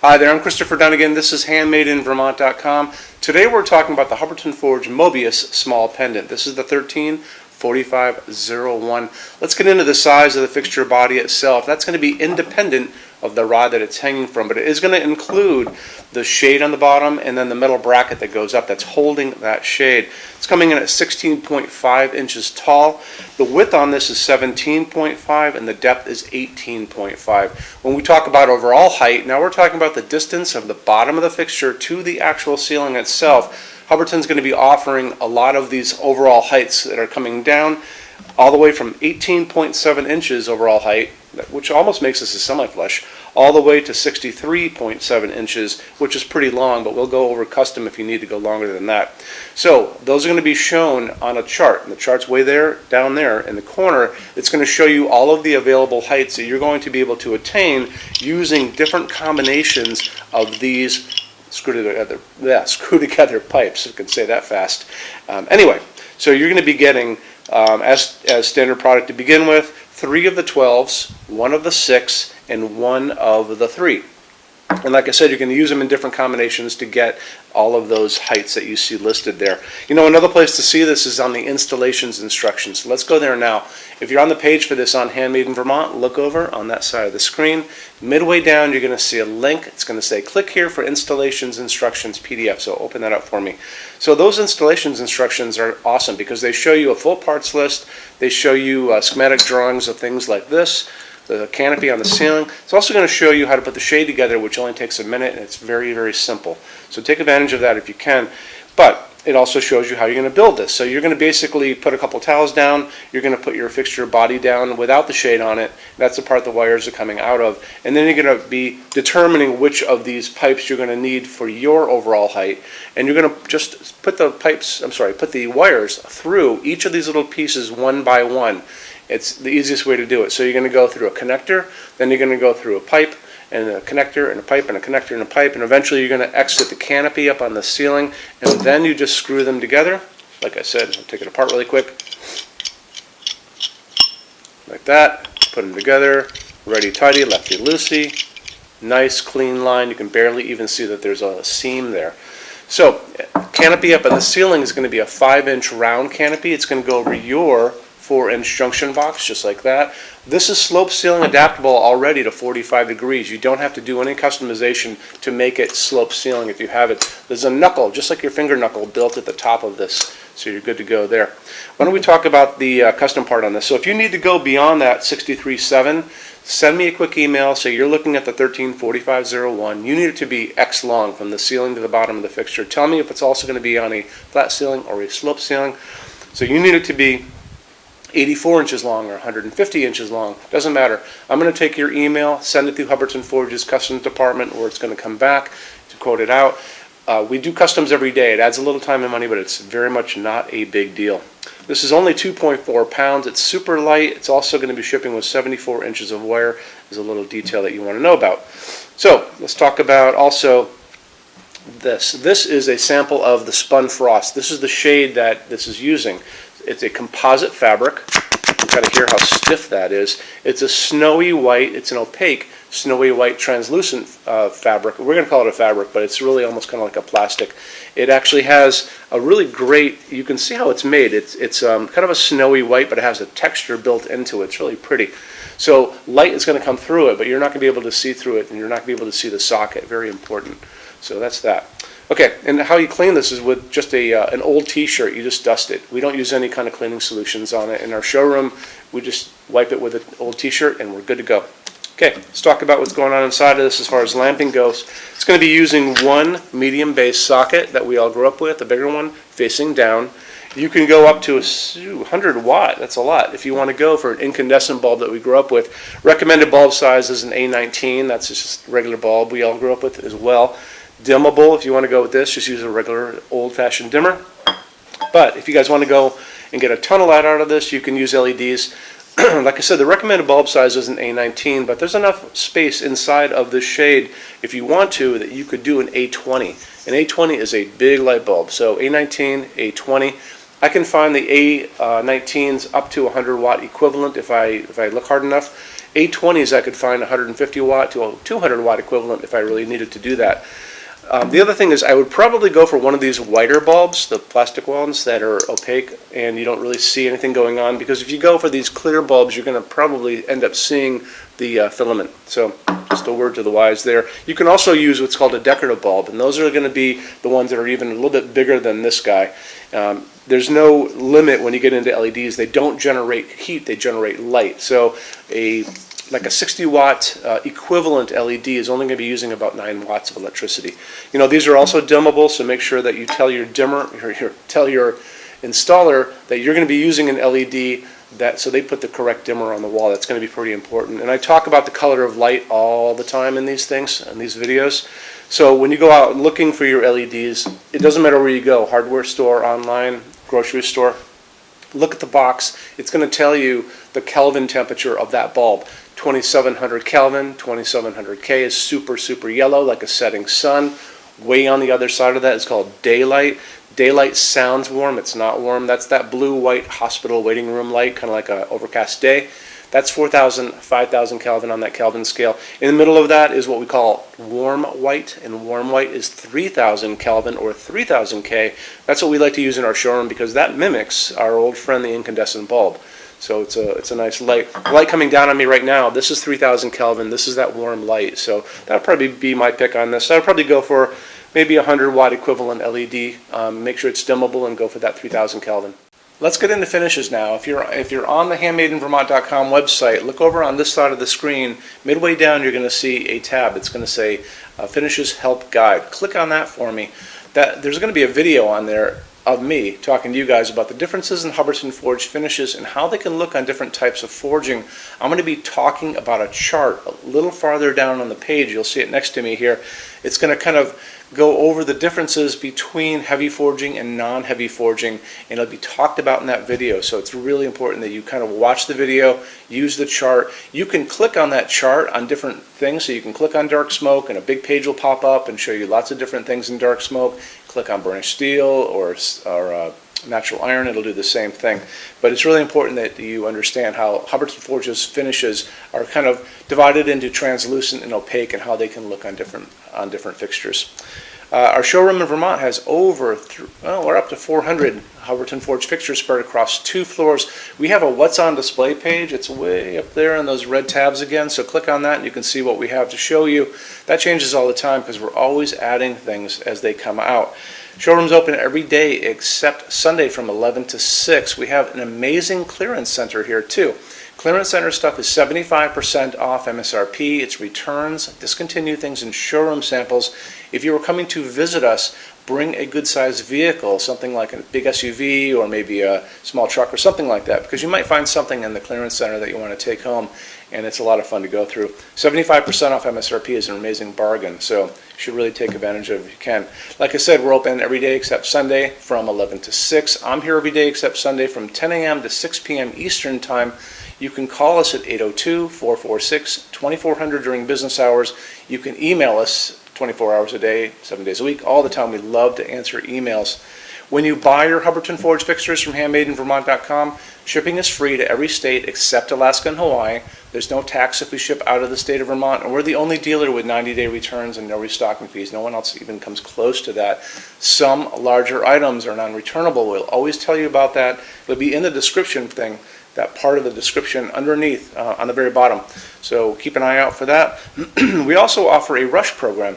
Hi there, I'm Christopher Dunnigan. This is HandmadeInVermont.com. Today we're talking about the Hubbardton Forge Mobius small pendant. This is the 134501. Let's get into the size of the fixture body itself. That's going to be independent of the rod that it's hanging from, but it is going to include the shade on the bottom and then the metal bracket that goes up that's holding that shade. It's coming in at 16.5 inches tall. The width on this is 17.5 and the depth is 18.5. When we talk about overall height, now we're talking about the distance of the bottom of the fixture to the actual ceiling itself. Hubbardton's going to be offering a lot of these overall heights that are coming down all the way from 18.7 inches overall height, which almost makes this a semi-flush, all the way to 63.7 inches, which is pretty long, but we'll go over custom if you need to go longer than that. So those are going to be shown on a chart, and the chart's way there, down there in the corner. It's going to show you all of the available heights that you're going to be able to attain using different combinations of these screw together pipes. I can say that fast. Anyway, so you're going to be getting, as standard product to begin with, 3 of the 12s, 1 of the 6, and 1 of the 3. And like I said, you're going to use them in different combinations to get all of those heights that you see listed there. You know, another place to see this is on the installations instructions. So let's go there now. If you're on the page for this on Handmade in Vermont, look over on that side of the screen. Midway down, you're going to see a link. It's going to say, click here for installations instructions PDF. So open that up for me. So those installations instructions are awesome because they show you a full parts list. They show you schematic drawings of things like this, the canopy on the ceiling. It's also going to show you how to put the shade together, which only takes a minute, and it's very, very simple. So take advantage of that if you can. But it also shows you how you're going to build this. So you're going to basically put a couple towels down. You're going to put your fixture body down without the shade on it. That's the part the wires are coming out of. And then you're going to be determining which of these pipes you're going to need for your overall height. And you're going to just put the put the wires through each of these little pieces one by one. It's the easiest way to do it. So you're going to go through a connector, then you're going to go through a pipe, and a connector, and a pipe, and a connector, and a pipe, and eventually you're going to exit the canopy up on the ceiling, and then you just screw them together. Like I said, I'll take it apart really quick. Like that. Put them together. Righty-tighty, lefty-loosey. Nice, clean line. You can barely even see that there's a seam there. So, canopy up on the ceiling is going to be a 5-inch round canopy. It's going to go over your 4-inch junction box, just like that. This is slope ceiling adaptable already to 45 degrees. You don't have to do any customization to make it slope ceiling if you have it. There's a knuckle, just like your finger knuckle, built at the top of this, so you're good to go there. Why don't we talk about the custom part on this? So if you need to go beyond that 63.7, send me a quick email. Say you're looking at the 134501. You need it to be X long from the ceiling to the bottom of the fixture. Tell me if it's also going to be on a flat ceiling or a slope ceiling. So you need it to be 84 inches long or 150 inches long, doesn't matter. I'm going to take your email, send it through Hubbardton Forge's customs department where it's going to come back to quote it out. We do customs every day. It adds a little time and money, but it's very much not a big deal. This is only 2.4 pounds. It's super light. It's also going to be shipping with 74 inches of wire. There's a little detail that you want to know about. So let's talk about also this. This is a sample of the spun frost. This is the shade that this is using. It's a composite fabric. You've got to hear how stiff that is. It's a snowy white, it's an opaque, snowy white translucent fabric. We're going to call it a fabric, but it's really almost kind of like a plastic. It actually has a really great, you can see how it's made. It's kind of a snowy white, but it has a texture built into it. It's really pretty. So light is going to come through it, but you're not going to be able to see through it, and you're not going to be able to see the socket. Very important. So that's that. Okay, and how you clean this is with just an old t-shirt. You just dust it. We don't use any kind of cleaning solutions on it. In our showroom, we just wipe it with an old t-shirt and we're good to go. Okay, let's talk about what's going on inside of this as far as lamping goes. It's going to be using one medium base socket that we all grew up with, the bigger one, facing down. You can go up to a 100 watt, that's a lot. If you want to go for an incandescent bulb that we grew up with, recommended bulb size is an A19, that's just a regular bulb we all grew up with as well. Dimmable, if you want to go with this, just use a regular old-fashioned dimmer. But if you guys want to go and get a ton of light out of this, you can use LEDs. Like I said, the recommended bulb size is an A19, but there's enough space inside of this shade, if you want to, that you could do an A20. An A20 is a big light bulb, so A19, A20. I can find the A19s up to 100 watt equivalent if I look hard enough. 820s I could find 150 watt to a 200 watt equivalent if I really needed to do that. The other thing is I would probably go for one of these whiter bulbs, the plastic ones that are opaque and you don't really see anything going on, because if you go for these clear bulbs you're going to probably end up seeing the filament. So just a word to the wise there. You can also use what's called a decorative bulb, and those are going to be the ones that are even a little bit bigger than this guy. There's no limit when you get into LEDs. They don't generate heat, they generate light. So like a 60 watt equivalent LED is only going to be using about 9 watts of electricity. You know, these are also dimmable, so make sure that you tell your dimmer, or tell your installer that you're going to be using an LED, so they put the correct dimmer on the wall. That's going to be pretty important. And I talk about the color of light all the time in these things, in these videos. So when you go out looking for your LEDs, it doesn't matter where you go, hardware store, online, grocery store, look at the box. It's going to tell you the Kelvin temperature of that bulb. 2700 Kelvin, 2700 K is super, super yellow, like a setting sun. Way on the other side of that is called daylight. Daylight sounds warm, it's not warm. That's that blue-white hospital waiting room light, kind of like an overcast day. That's 4,000, 5,000 Kelvin on that Kelvin scale. In the middle of that is what we call warm white, and warm white is 3,000 Kelvin or 3,000 K. That's what we like to use in our showroom because that mimics our old friend, the incandescent bulb. So it's a nice light. The light coming down on me right now, this is 3,000 Kelvin. This is that warm light. So that'll probably be my pick on this. I'd probably go for maybe a 100 watt equivalent LED. Make sure it's dimmable and go for that 3,000 Kelvin. Let's get into finishes now. If you're on the HandmadeInVermont.com website, look over on this side of the screen. Midway down, you're going to see a tab. It's going to say Finishes Help Guide. Click on that for me. There's going to be a video on there of me talking to you guys about the differences in Hubbardton forged finishes and how they can look on different types of forging. I'm going to be talking about a chart a little farther down on the page. You'll see it next to me here. It's going to kind of go over the differences between heavy forging and non-heavy forging, and it'll be talked about in that video. So it's really important that you kind of watch the video, use the chart. You can click on that chart on different things. So you can click on dark smoke and a big page will pop up and show you lots of different things in dark smoke. Click on burnished steel or natural iron, it'll do the same thing. But it's really important that you understand how Hubbardton Forge's finishes are kind of divided into translucent and opaque and how they can look on different fixtures. Our showroom in Vermont has we're up to 400 Hubbardton Forge fixtures spread across 2 floors. We have a What's on Display page. It's way up there in those red tabs again, so click on that and you can see what we have to show you. That changes all the time because we're always adding things as they come out. Showroom's open every day except Sunday from 11 to 6. We have an amazing clearance center here too. Clearance center stuff is 75% off MSRP. It's returns, discontinued things, and showroom samples. If you were coming to visit us, bring a good-sized vehicle, something like a big SUV or maybe a small truck or something like that, because you might find something in the clearance center that you want to take home, and it's a lot of fun to go through. 75% off MSRP is an amazing bargain, so you should really take advantage of it if you can. Like I said, we're open every day except Sunday from 11 to 6. I'm here every day except Sunday from 10 a.m. to 6 p.m. Eastern Time. You can call us at 802-446-2400 during business hours. You can email us 24 hours a day, 7 days a week, all the time. We love to answer emails. When you buy your Hubbardton Forge fixtures from HandmadeInVermont.com, shipping is free to every state except Alaska and Hawaii. There's no tax if we ship out of the state of Vermont, and we're the only dealer with 90-day returns and no restocking fees. No one else even comes close to that. Some larger items are non-returnable. We'll always tell you about that. It'll be in the description thing, that part of the description underneath on the very bottom. So keep an eye out for that. We also offer a rush program.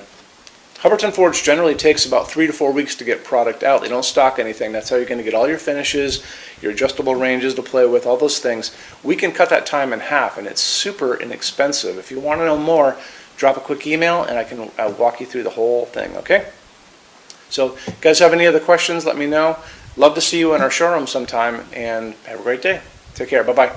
Hubbardton Forge generally takes about 3 to 4 weeks to get product out. They don't stock anything. That's how you're going to get all your finishes, your adjustable ranges to play with, all those things. We can cut that time in half, and it's super inexpensive. If you want to know more, drop a quick email, and I can walk you through the whole thing, okay? So, if you guys have any other questions, let me know. Love to see you in our showroom sometime, and have a great day. Take care. Bye-bye.